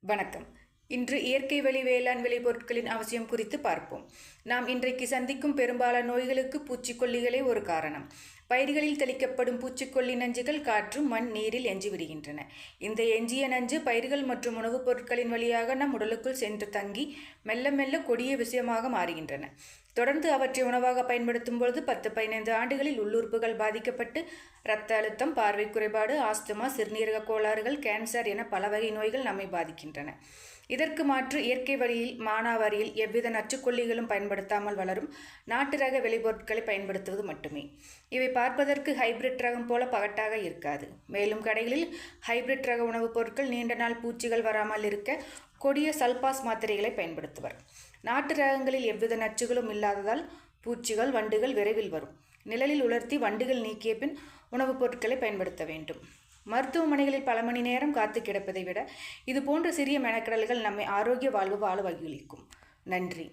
வணக்கம். இன்று இயற்கை வழி வேளாண் விளைபொருட்களின் அவசியம் குறித்து பார்ப்போம். நாம் இன்றைக்கு சந்திக்கும் பெரும்பாலான நோய்களுக்கு பூச்சிக்கொல்லிகளே ஒரு காரணம். பயிர்களில் தெளிக்கப்படும் பூச்சிக்கொல்லி நஞ்சுகள் காற்று, மண், நீரில் எஞ்சி விடுகின்றன. இந்த எஞ்சிய நஞ்சு பயிர்கள் மற்றும் உணவுப் பொருட்களின் வழியாக நம் உடலுக்குள் சென்று தங்கி மெல்ல மெல்ல கொடிய விஷயமாக மாறுகின்றன. தொடர்ந்து அவற்றை உணவாக பயன்படுத்தும் பொழுது 10-15 ஆண்டுகளில் உள்ளுறுப்புகள் பாதிக்கப்பட்டு இரத்த அழுத்தம், பார்வை குறைபாடு, ஆஸ்துமா, சிறுநீரக கோளாறுகள், கேன்சர் என பல வகை நோய்கள் நம்மை பாதிக்கின்றன. இதற்கு மாற்று இயற்கை வழியில் மானாவாரியில் எவ்வித நச்சுக்கொல்லிகளும் பயன்படுத்தாமல் வளரும் நாட்டு ரக விளைபொருட்களை பயன்படுத்துவது மட்டுமே. இவை பார்ப்பதற்கு ஹைபிரிட் ரகம் போல பகட்டாக இருக்காது. மேலும் கடைகளில் ஹைபிரிட் ரக உணவுப் பொருட்கள் நீண்ட நாள் பூச்சிகள் வராமல் இருக்க கொடிய சல்பாஸ் மாத்திரைகளை பயன்படுத்துவர். நாட்டு ரகங்களில் எவ்வித நச்சுகளும் இல்லாததால் பூச்சிகள், வண்டுகள் விரைவில் வரும். நிழலில் உலர்த்தி வண்டுகள் நீக்கிய பின் உணவுப் பொருட்களை பயன்படுத்த வேண்டும். மருத்துவமனைகளில் பல மணி நேரம் காத்து கிடப்பதை விட இது போன்ற சிறிய மெனக்கடல்கள் நம்மை ஆரோக்கிய வாழ்வு வாழ வழியளிக்கும். நன்றி.